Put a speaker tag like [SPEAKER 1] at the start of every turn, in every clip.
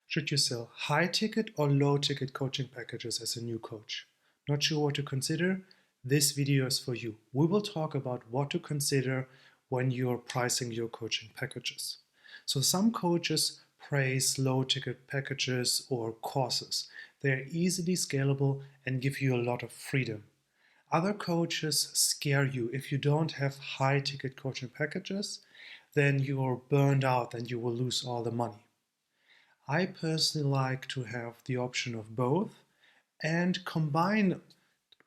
[SPEAKER 1] Should you sell high-ticket or low-ticket coaching packages as a new coach? Not sure what to consider? This video is for you. We will talk about what to consider when you're pricing your coaching packages. So some coaches praise low-ticket packages or courses. They're easily scalable and give you a lot of freedom. Other coaches scare you. If you don't have high-ticket coaching packages, then you're burned out and you will lose all the money. I personally like to have the option of both and combine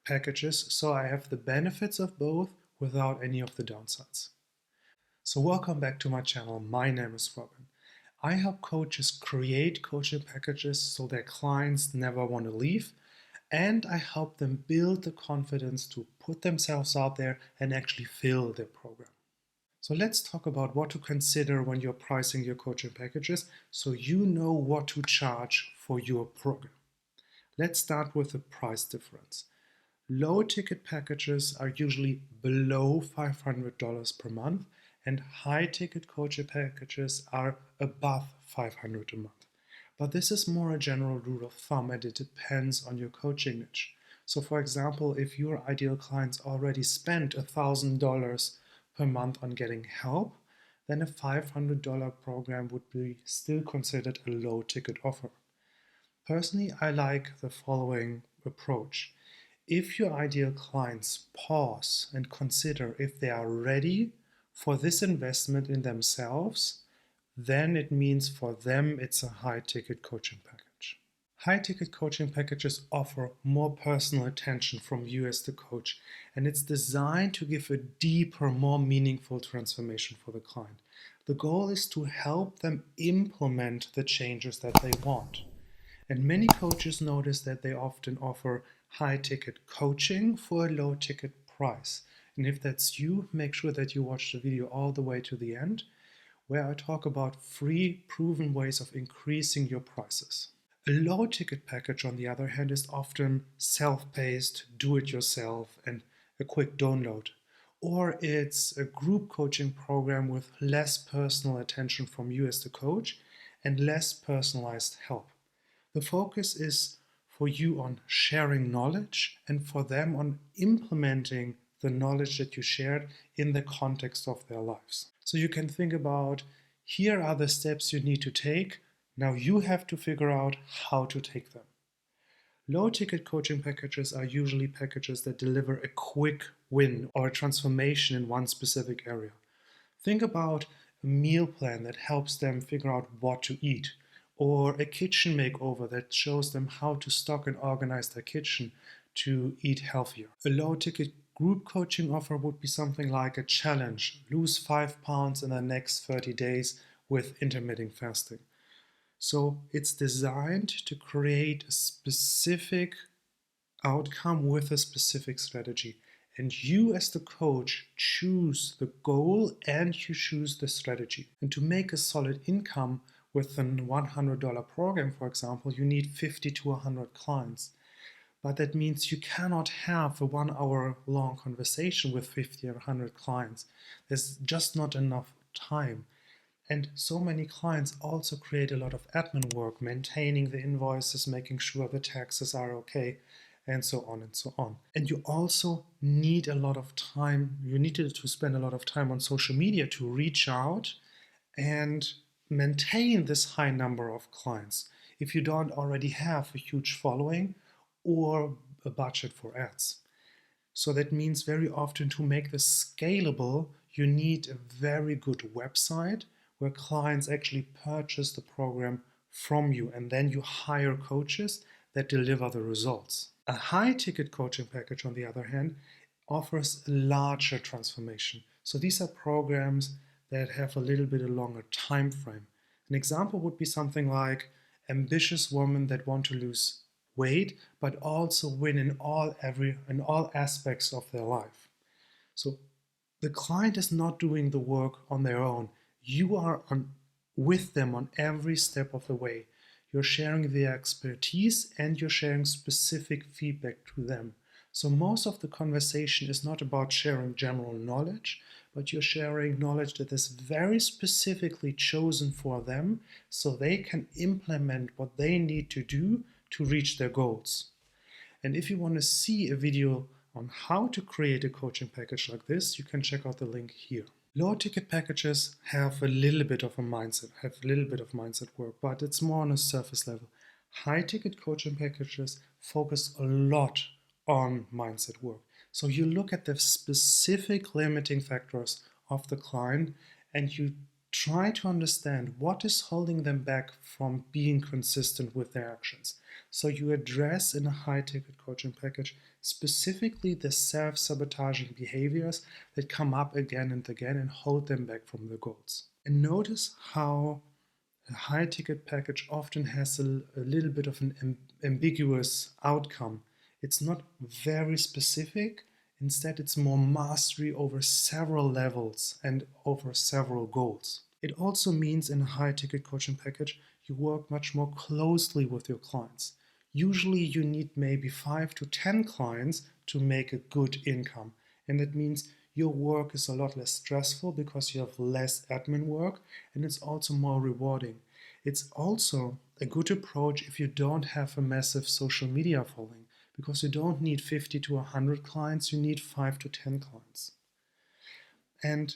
[SPEAKER 1] packages so I have the benefits of both without any of the downsides. So welcome back to my channel. My name is Robin. I help coaches create coaching packages so their clients never want to leave, and I help them build the confidence to put themselves out there and actually fill their program. So let's talk about what to consider when you're pricing your coaching packages so you know what to charge for your program. Let's start with the price difference. Low ticket packages are usually below $500 per month, and high ticket coaching packages are above $500 a month. But this is more a general rule of thumb and it depends on your coaching niche. So for example, if your ideal clients already spent $1,000 per month on getting help, then a $500 program would be still considered a low ticket offer. Personally, I like the following approach. If your ideal clients pause and consider if they are ready for this investment in themselves, then it means for them it's a high-ticket coaching package. High-ticket coaching packages offer more personal attention from you as the coach, and it's designed to give a deeper, more meaningful transformation for the client. The goal is to help them implement the changes that they want. And many coaches notice that they often offer high-ticket coaching for a low-ticket price. And if that's you, make sure that you watch the video all the way to the end, where I talk about free, proven ways of increasing your prices. A low-ticket package, on the other hand, is often self-paced, do-it-yourself, and a quick download. Or it's a group coaching program with less personal attention from you as the coach and less personalized help. The focus is for you on sharing knowledge and for them on implementing the knowledge that you shared in the context of their lives. So you can think about, here are the steps you need to take. Now you have to figure out how to take them. Low-ticket coaching packages are usually packages that deliver a quick win or a transformation in one specific area. Think about a meal plan that helps them figure out what to eat, or a kitchen makeover that shows them how to stock and organize their kitchen to eat healthier. A low-ticket group coaching offer would be something like a challenge: lose 5 pounds in the next 30 days with intermittent fasting. So it's designed to create a specific outcome with a specific strategy. And you as the coach choose the goal and you choose the strategy. And to make a solid income with a $100 program, for example, you need 50 to 100 clients. But that means you cannot have a 1 hour long conversation with 50 or 100 clients. There's just not enough time. And so many clients also create a lot of admin work, maintaining the invoices, making sure the taxes are okay, and so on and so on. And you also need a lot of time. You need to spend a lot of time on social media to reach out and maintain this high number of clients if you don't already have a huge following or a budget for ads. So that means very often to make this scalable, you need a very good website where clients actually purchase the program from you, and then you hire coaches that deliver the results. A high-ticket coaching package, on the other hand, offers a larger transformation. So these are programs that have a little bit longer time frame. An example would be something like ambitious women that want to lose weight, but also win in all aspects of their life. So the client is not doing the work on their own. You are with them on every step of the way. You're sharing their expertise and you're sharing specific feedback to them. So most of the conversation is not about sharing general knowledge, but you're sharing knowledge that is very specifically chosen for them so they can implement what they need to do to reach their goals. And if you want to see a video on how to create a coaching package like this, you can check out the link here. Low ticket packages have a little bit of mindset work, but it's more on a surface level. High ticket coaching packages focus a lot on mindset work. So you look at the specific limiting factors of the client and you try to understand what is holding them back from being consistent with their actions. So you address in a high ticket coaching package specifically the self-sabotaging behaviors that come up again and again and hold them back from the goals. And notice how a high ticket package often has a little bit of an ambiguous outcome. It's not very specific. Instead, it's more mastery over several levels and over several goals. It also means in a high ticket coaching package, you work much more closely with your clients. Usually you need maybe 5 to 10 clients to make a good income. And that means your work is a lot less stressful because you have less admin work, and it's also more rewarding. It's also a good approach if you don't have a massive social media following, because you don't need 50 to 100 clients, you need 5 to 10 clients. And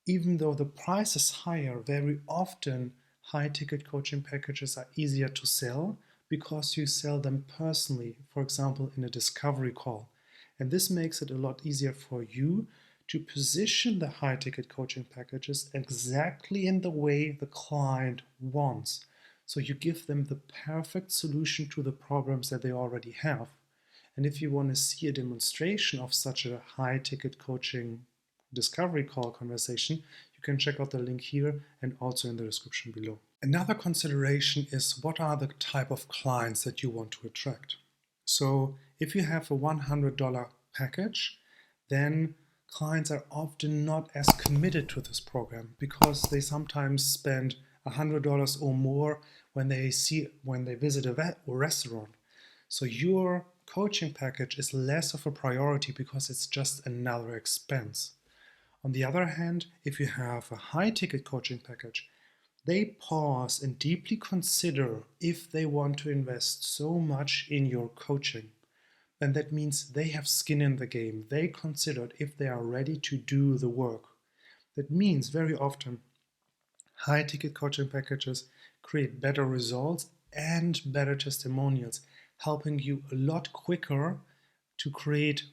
[SPEAKER 1] even though the price is higher, very often high ticket coaching packages are easier to sell because you sell them personally, for example, in a discovery call. And this makes it a lot easier for you to position the high ticket coaching packages exactly in the way the client wants. So you give them the perfect solution to the problems that they already have. And if you want to see a demonstration of such a high ticket coaching discovery call conversation, you can check out the link here and also in the description below. Another consideration is what are the type of clients that you want to attract. So if you have a $100 package, then clients are often not as committed to this program because they sometimes spend $100 or more when they visit a restaurant. So your coaching package is less of a priority because it's just another expense. On the other hand, if you have a high ticket coaching package, they pause and deeply consider if they want to invest so much in your coaching. And that means they have skin in the game. They considered if they are ready to do the work. That means very often high ticket coaching packages create better results and better testimonials, helping you a lot quicker to create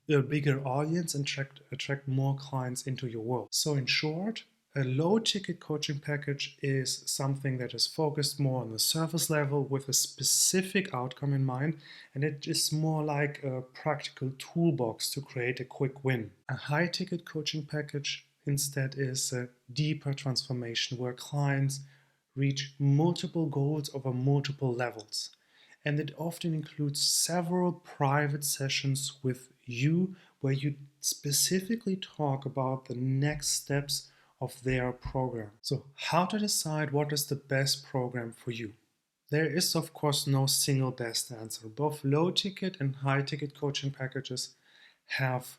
[SPEAKER 1] a bigger audience and attract more clients into your world. So in short, a low ticket coaching package is something that is focused more on the surface level with a specific outcome in mind, and it is more like a practical toolbox to create a quick win. A high ticket coaching package instead is a deeper transformation where clients reach multiple goals over multiple levels. And it often includes several private sessions with you where you specifically talk about the next steps of their program. So how to decide what is the best program for you? There is of course no single best answer. Both low ticket and high ticket coaching packages have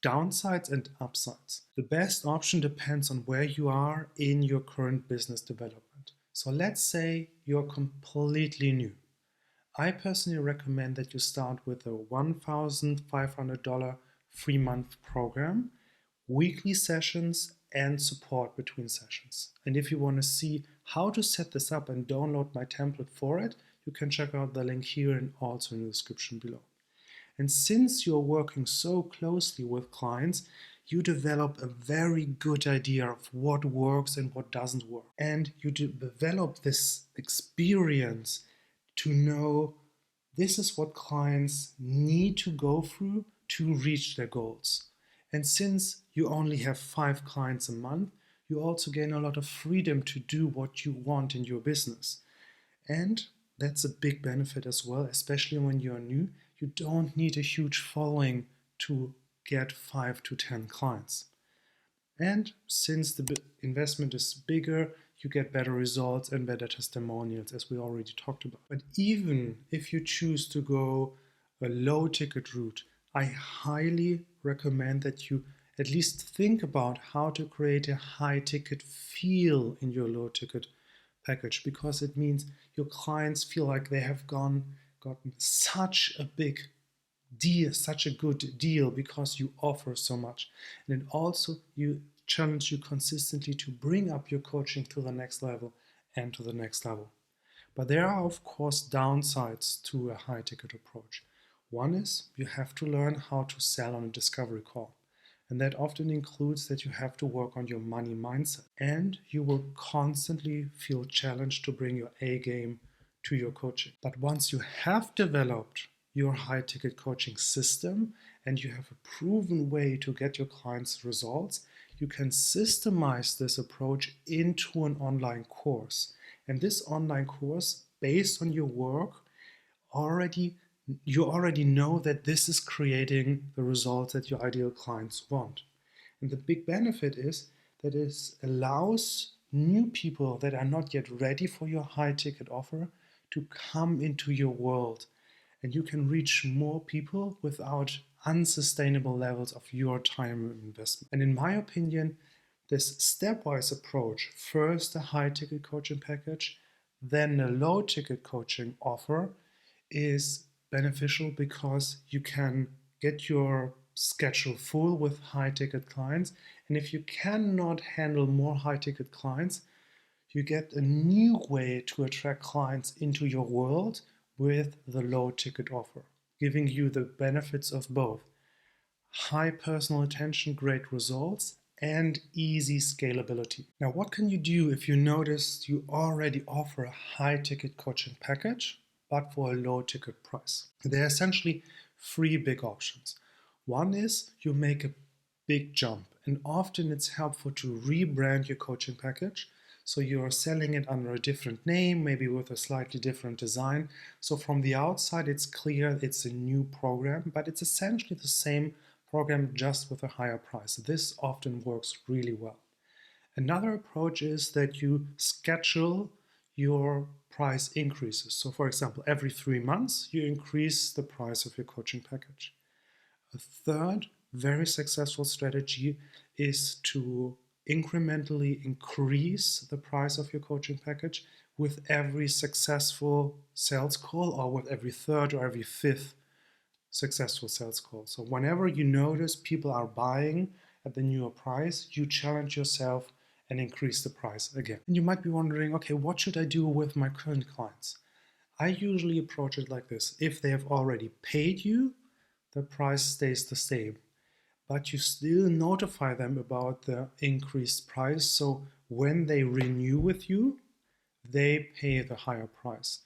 [SPEAKER 1] downsides and upsides. The best option depends on where you are in your current business development. So let's say you're completely new. I personally recommend that you start with a $1,500 3-month program, weekly sessions, and support between sessions. And if you want to see how to set this up and download my template for it, you can check out the link here and also in the description below. And since you're working so closely with clients, you develop a very good idea of what works and what doesn't work. And you develop this experience to know this is what clients need to go through to reach their goals. And since you only have 5 clients a month, you also gain a lot of freedom to do what you want in your business. And that's a big benefit as well, especially when you're new. You don't need a huge following to get 5 to 10 clients. And since the investment is bigger, you get better results and better testimonials, as we already talked about. But even if you choose to go a low ticket route, I highly recommend that you At least think about how to create a high ticket feel in your low ticket package, because it means your clients feel like they have gotten such a big deal, such a good deal, because you offer so much. And it also you challenge you consistently to bring up your coaching to the next level and to the next level. But there are, of course, downsides to a high ticket approach. One is you have to learn how to sell on a discovery call. And that often includes that you have to work on your money mindset. And you will constantly feel challenged to bring your A game to your coaching. But once you have developed your high ticket coaching system and you have a proven way to get your clients results, you can systemize this approach into an online course. And this online course, based on your work, you already know that this is creating the results that your ideal clients want. And the big benefit is that it allows new people that are not yet ready for your high ticket offer to come into your world. And you can reach more people without unsustainable levels of your time investment. And in my opinion, this stepwise approach, first a high ticket coaching package, then a low ticket coaching offer, is beneficial because you can get your schedule full with high ticket clients. And if you cannot handle more high ticket clients, you get a new way to attract clients into your world with the low ticket offer, giving you the benefits of both high personal attention, great results, and easy scalability. Now, what can you do if you notice you already offer a high ticket coaching package, but for a low ticket price? There are essentially three big options. One is you make a big jump, and often it's helpful to rebrand your coaching package. So you're selling it under a different name, maybe with a slightly different design. So from the outside, it's clear it's a new program, but it's essentially the same program just with a higher price. This often works really well. Another approach is that you schedule your price increases. So for example, every 3 months, you increase the price of your coaching package. A third very successful strategy is to incrementally increase the price of your coaching package with every successful sales call, or with every third or every fifth successful sales call. So whenever you notice people are buying at the newer price, you challenge yourself and increase the price again. And you might be wondering, okay, what should I do with my current clients? I usually approach it like this. If they have already paid you, the price stays the same, but you still notify them about the increased price. So when they renew with you, they pay the higher price.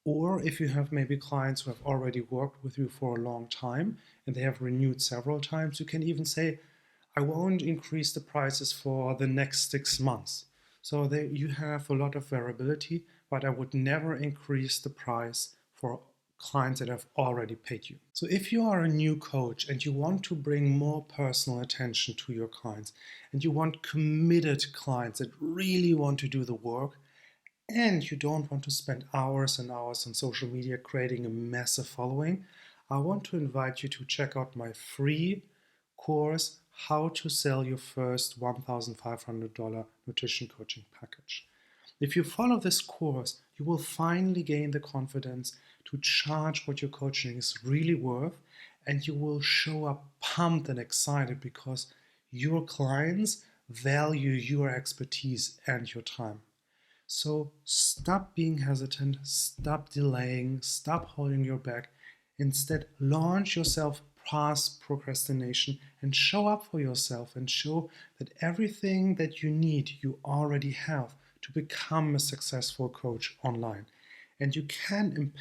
[SPEAKER 1] Or if you have maybe clients who have already worked with you for a long time and they have renewed several times, you can even say, I won't increase the prices for the next 6 months. So you have a lot of variability, but I would never increase the price for clients that have already paid you. So if you are a new coach and you want to bring more personal attention to your clients, and you want committed clients that really want to do the work, and you don't want to spend hours and hours on social media creating a massive following, I want to invite you to check out my free course, How to Sell Your First $1,500 Nutrition Coaching Package. If you follow this course, you will finally gain the confidence to charge what your coaching is really worth, and you will show up pumped and excited because your clients value your expertise and your time. So stop being hesitant, stop delaying, stop holding your back. Instead, launch yourself past procrastination and show up for yourself and show that everything that you need, you already have to become a successful coach online. And you can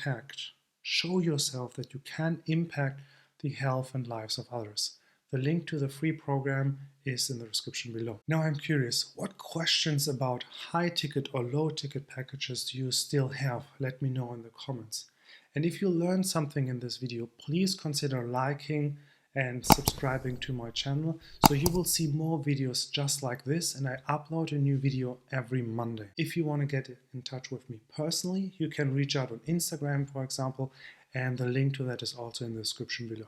[SPEAKER 1] show yourself that you can impact the health and lives of others. The link to the free program is in the description below. Now I'm curious, what questions about high ticket or low ticket packages do you still have? Let me know in the comments. And if you learned something in this video, please consider liking and subscribing to my channel so you will see more videos just like this, and I upload a new video every Monday. If you want to get in touch with me personally, you can reach out on Instagram, for example, and the link to that is also in the description below.